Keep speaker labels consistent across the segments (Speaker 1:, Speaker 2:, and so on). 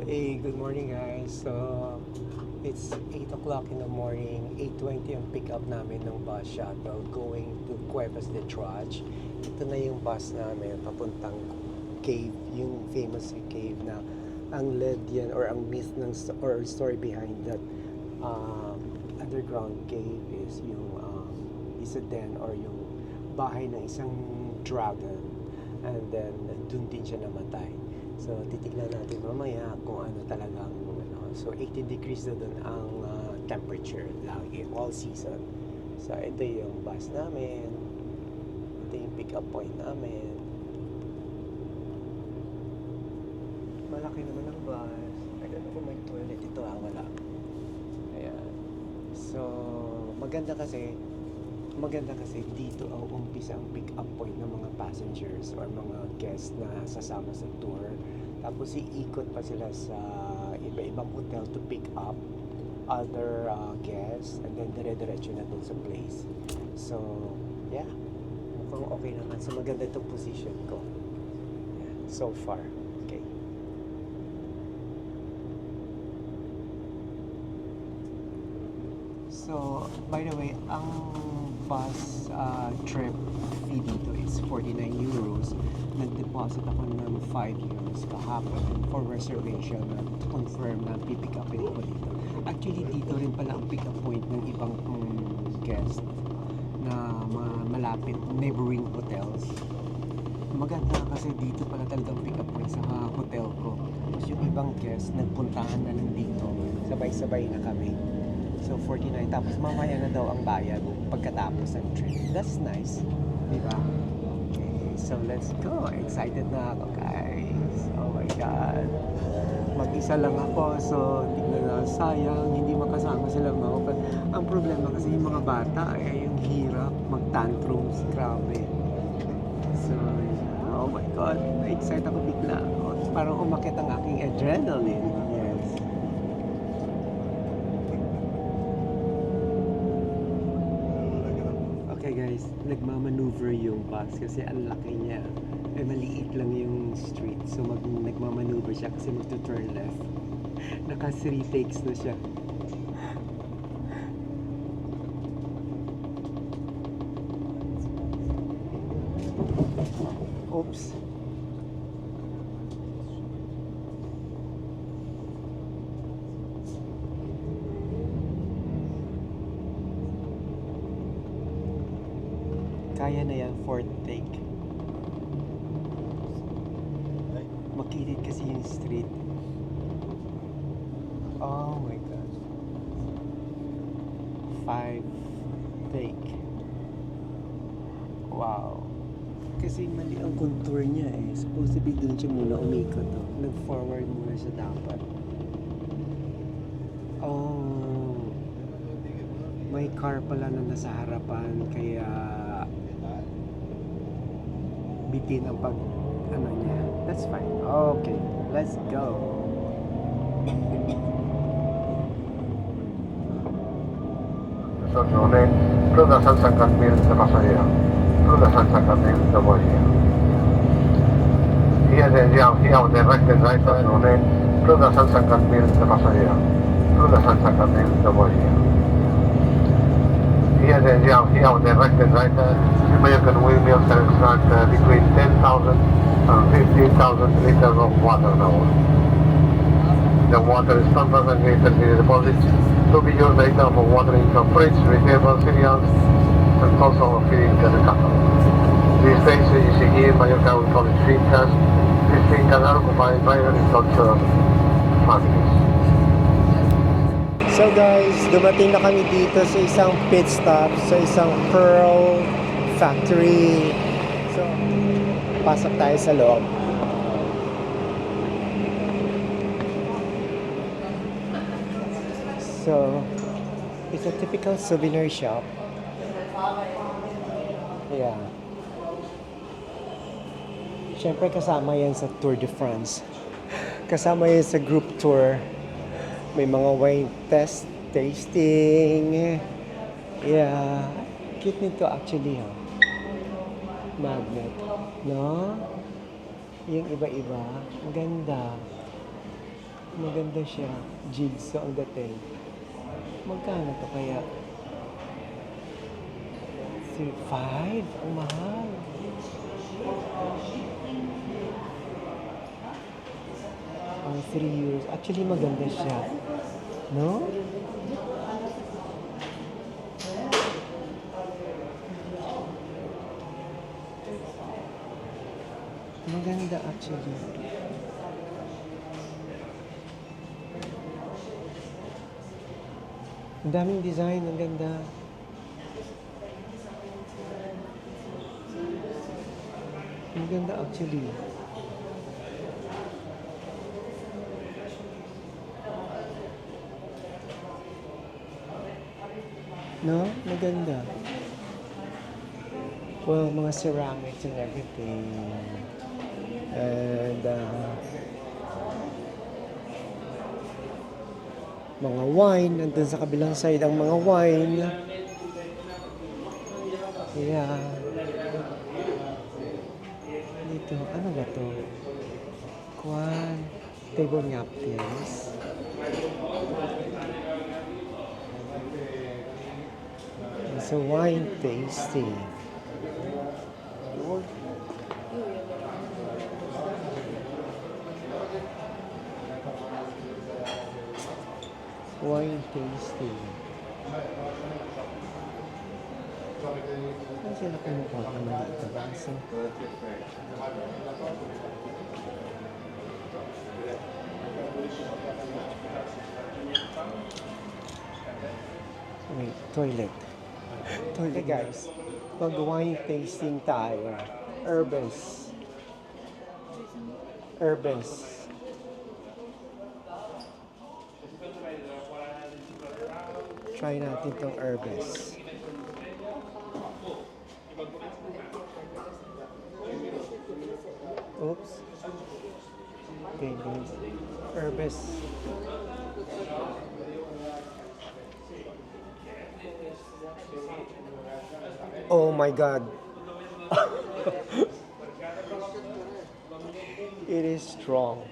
Speaker 1: Hey, good morning guys. So, it's 8 o'clock in the morning, 8:20 ang pick up namin ng bus shuttle going to Cuevas de Trach. Ito na yung bus namin papuntang cave, yung famous cave na ang legend or ang myth ng or story behind that underground cave is yung is a den or yung bahay ng isang dragon, and then dun din siya namatay. So, titignan natin mamaya kung ano talagang So, 18 degrees na dun ang temperature lagi, all season. So, ito yung bus namin. Ito yung pick up point namin. Malaki naman ang bus. I don't know kung may toilet ito. Wala. Ayan. So, maganda kasi dito ang umpisa ang pick up point ng mga passengers or mga guests na sasama sa tour. Tapos iikot pa sila sa iba-ibang hotel to pick up other guests, and then dire-diretso na dun sa place. So, yeah. Mukhang okay naman. So, maganda itong position ko. Yeah, so far. Okay. So, by the way, ang bus trip fee dito is 49 euros. Nag-deposit ako ng 5 euros kahapon for reservation to confirm na pipick upin ko dito. Actually, dito rin pala ang pick up point ng ibang guest na malapit, neighboring hotels. Maganda kasi dito pala talagang pick up point sa hotel ko. Tapos yung ibang guest, nagpuntahan na lang dito. Sabay-sabay na kami. So, 49. Tapos mamaya na daw ang bayad pagkatapos ng trip. That's nice. Diba? Okay, so let's go. Excited na ako, guys. Oh my God. Mag-isa lang ako. So, tignan na. Sayang, hindi makasama sila mga. But ang problema kasi yung mga bata, ay yung hirap mag-tantrums. Grabe. So, oh my God. Excited ako bigla. Parang umakit ang aking adrenaline. Yes. Okay guys, nagmamaneuver yung bus kasi ang laki niya. Maliit lang yung street. So nagmamaneuver siya kasi magto-turn left. Naka 3 takes na siya. Oops. Kaya na yan, 4th take. Makilid kasi yung street. Oh my God. 5 take. Wow. Kasi mali ang contour niya eh. Supposed to be dun siya muna umikot. Oh. Nag-forward muna siya dapat. Oh. May car pala na nasa harapan kaya bitin ang ano niya. That's fine. Okay, let's go.
Speaker 2: Stazione, Strada San Carmel de Passaia, Strada San Carmel de Bolivia. Hier auf der rechten Seite Stazione, Strada San Carmel de Passaia, Strada San Carmel de Bolivia. Hier auf der rechten Seite, American windmills can extract between 10,000 and 15,000 liters of water an hour. The water is 10% greater in the deposit to be used later for watering the fruits, vegetables, cereals, and also feeding the cattle. These days, you see here, Mallorca, we call it fincas. These fincas are occupied by agricultural families.
Speaker 1: So guys, dumating na kami dito sa isang pit stop, sa isang pearl factory. So, pasok tayo sa loob. So, it's a typical souvenir shop. Yeah. Siyempre kasama yan sa Tour de France. Kasama yan sa group tour. May mga wine tasting. Yeah. Cute nito actually, ha. Magnet. No? Yung iba-iba. Ang ganda. Maganda siya. Jigsaw ang dating. Magkano to kaya? 5? Ang mahal. Ang 3 euros. Actually, maganda siya. No? Maganda actually. Ang daming design. Ang ganda. Ang ganda actually. No? Maganda. Well, mga ceramics and everything. And mga wine. Nandun sa kabilang side ang mga wine. Yeah. Dito, ano ba to? Kwan. Table napkins. It's a wine tasting. Wine tasting. Saan sila kumukuha ng dito? Kasi wait, toilet. Toilet guys. Pag wine tasting tayo. Herbes. Herbes. Try natin tong herbes. Oops. Okay, guys. Herbes. Oh my God. It is strong.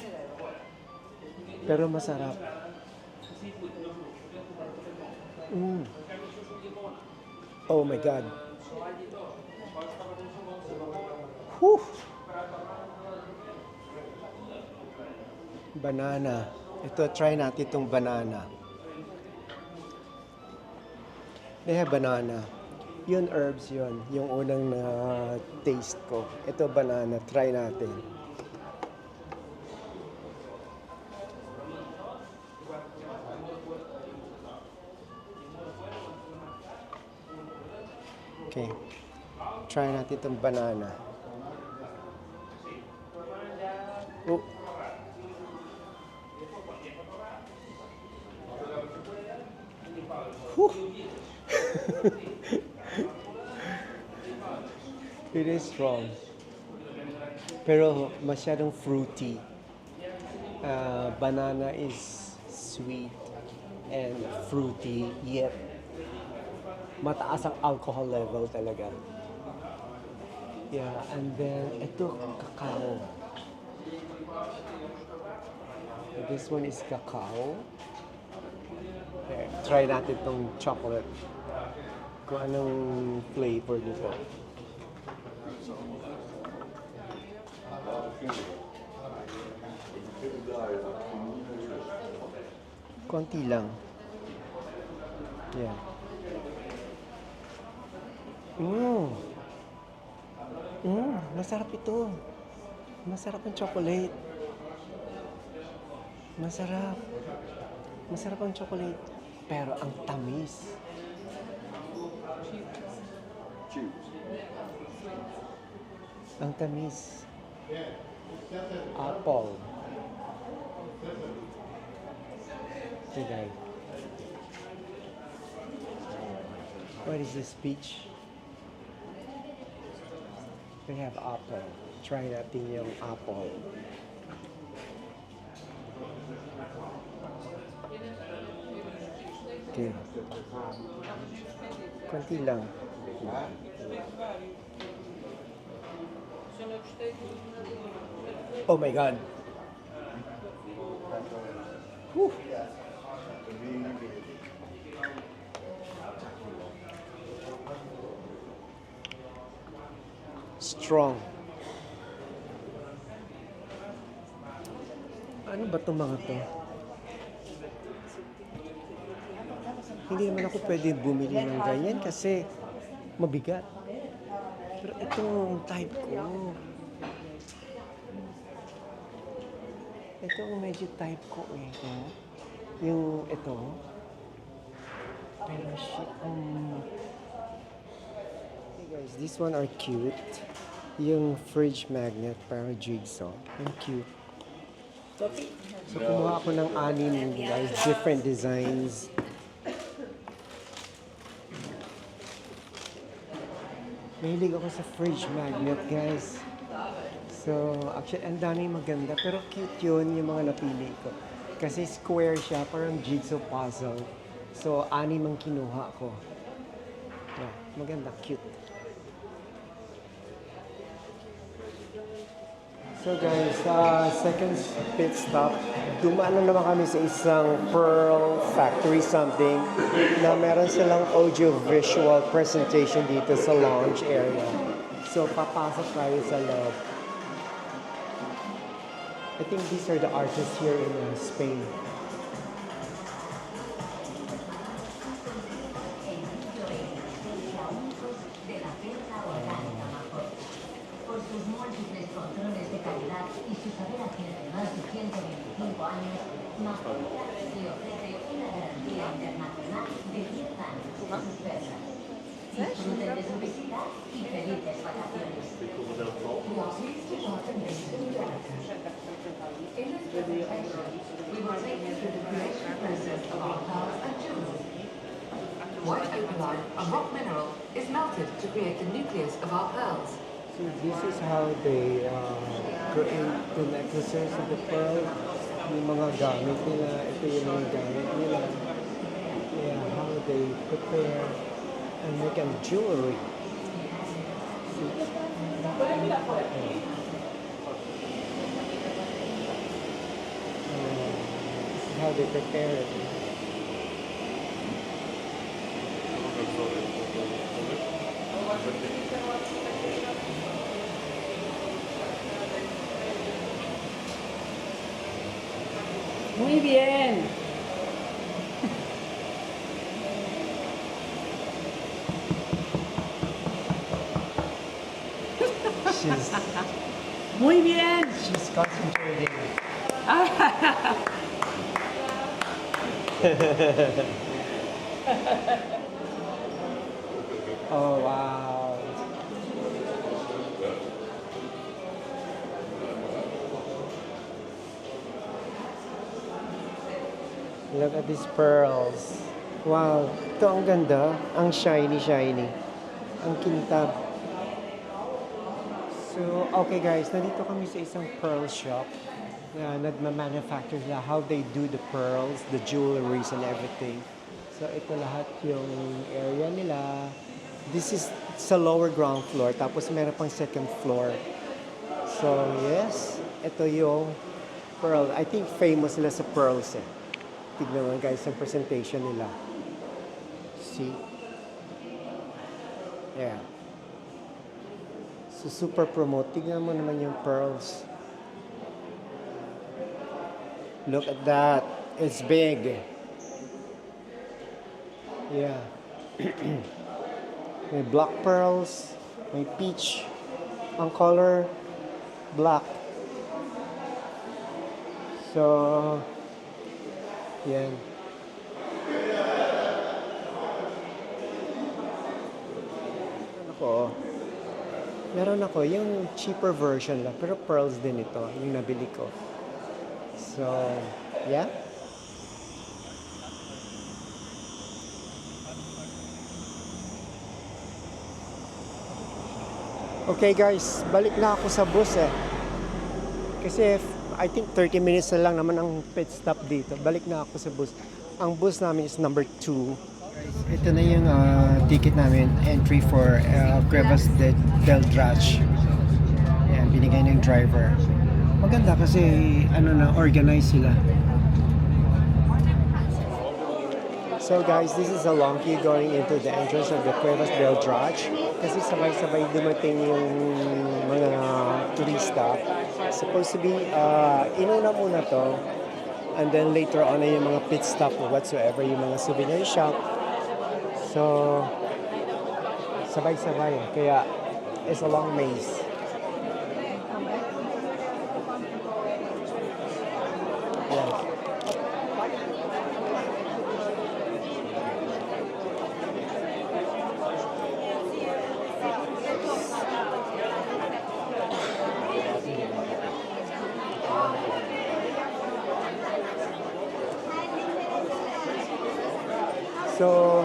Speaker 1: Pero masarap. Oh my God. Whew. Banana. Ito, try natin itong banana. They have banana. Yun herbs yun. Yung unang na taste ko. Ito banana. Try natin. Okay. Try natin itong banana. Oh. Whew. It is strong. Pero masyadong fruity. Banana is sweet and fruity, yet mataas ang alcohol level talaga. Yeah, and then ito cacao. This one is cacao. Okay, try natin tong chocolate. Kung anong flavor nito. Konti lang. Yeah. Masarap ito. Masarap ang chocolate. Masarap. Masarap ang chocolate. Pero ang tamis. Ang tamis. Apple. Okay. What is this peach? We have apple. Try natin yung apple. Okay. Konti lang. Oh my God. Whew. Strong. Ano ba itong mga to? Hindi naman ako pwede bumili ng ganyan kasi mabigat. Pero itong type ko. Ito ang medyo type ko eh. Oh. Yung ito. Pero shit. Hey guys, this one are cute. Yung fridge magnet, parang jigsaw. Yung cute. So kumuha ako ng 6 guys, different designs. Mahilig ako sa fridge magnet guys. So actually ang dami maganda pero cute yun yung mga napili ko. Kasi square siya, parang jigsaw puzzle. So 6 ang kinuha ko. Yeah, maganda, cute. So guys, second pit stop, dumaan na naman kami sa isang Pearl Factory something na meron silang audio-visual presentation dito sa lounge area. So papasok tayo sa loob. I think these are the artists here in Spain.
Speaker 3: Por sus múltiples controles de calidad y su saber hacer de más de 125 años, Mafuta le ofrece una garantía internacional de 10 años a sus perlas. Disfruten de su visita y felices vacaciones. In this presentation, we will take you through the creation process of our pearls and jewels. White opalite, a rock mineral, is melted to create the nucleus of our pearls.
Speaker 1: So this is how they create the necklaces of the pearl. Yung mga gamit nila, ito yung mga gamit nila. Yeah, how they prepare and make a jewelry. See? This is how they prepare it.
Speaker 4: Muy bien. Muy bien.
Speaker 1: She's concentrating. Oh wow. Look at these pearls. Wow, ito ang ganda. Ang shiny. Ang kintab. So, okay guys, nandito kami sa isang pearl shop na nagma-manufacture nila how they do the pearls, the jewelries and everything. So, ito lahat yung area nila. This is sa lower ground floor, tapos meron pang second floor. So, yes, ito yung pearl. I think famous sila sa pearls eh. Tignan mo guys ang presentation nila. See? Yeah. So super promote. Tignan mo naman yung pearls. Look at that. It's big. Yeah. May black pearls. May peach. Ang color, black. So, yan. Meron ako yung cheaper version lang, pero pearls din ito, yung nabili ko. So, yeah. Okay guys, balik na ako sa bus eh. Kasi I think 30 minutes na lang naman ang pit stop dito. Balik na ako sa bus. Ang bus namin is number 2. Ito na yung ticket namin, entry for Cuevas del Drache. Ayan, binigay ng driver. Maganda kasi ano na, organize sila. So guys, this is a long queue going into the entrance of the Cuevas del Drach kasi sabay-sabay dumating yung mga turista. Supposed to be, inuna muna to and then later on ay yung mga pit stop or whatsoever, yung mga souvenir shop. So, sabay-sabay. Kaya, it's a long maze. Yeah. So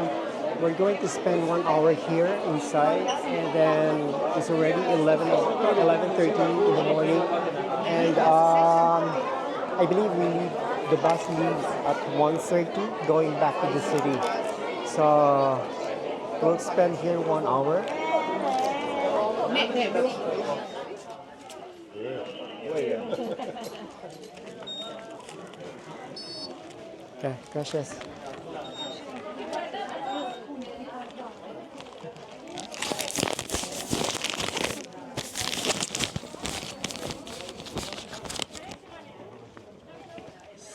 Speaker 1: we're going to spend 1 hour here inside, and then it's already 11:30 in the morning, and I believe the bus leaves at 1:30 going back to the city. So we'll spend here 1 hour. Okay, gracias.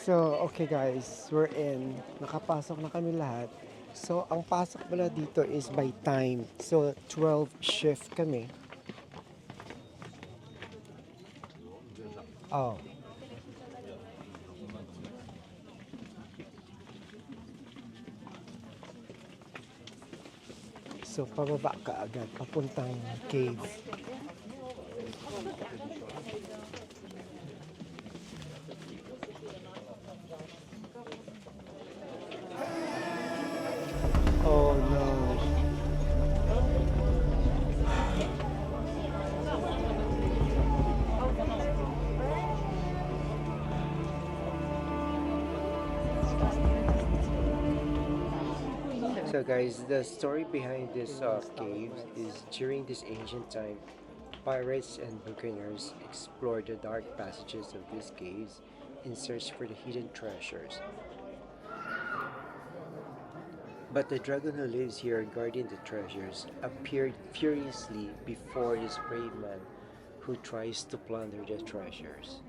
Speaker 1: So, okay guys, we're in. Nakapasok na kami lahat. So, ang pasok pala dito is by time. So, 12 shift kami. Oh. So, pababa ka agad, papuntang cave. Oh no. So guys, the story behind this cave is during this ancient time, pirates and buccaneers explored the dark passages of these caves in search for the hidden treasures. But the dragon who lives here guarding the treasures appeared furiously before this brave man who tries to plunder the treasures.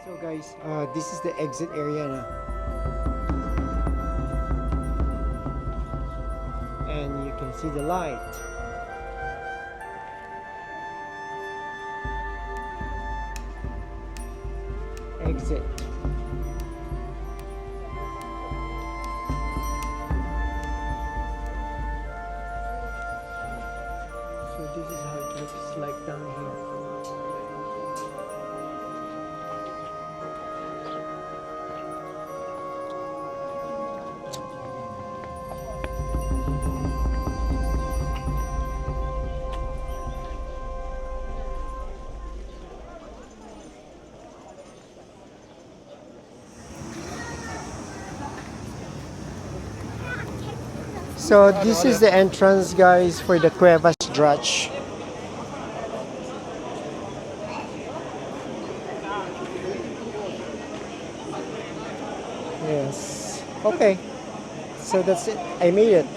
Speaker 1: So guys, this is the exit area na. And you can see the light. Exit. So this is how it looks like down here. So this is the entrance, guys, for the Cuevas Drach. Yes. Okay. So that's it. I made it.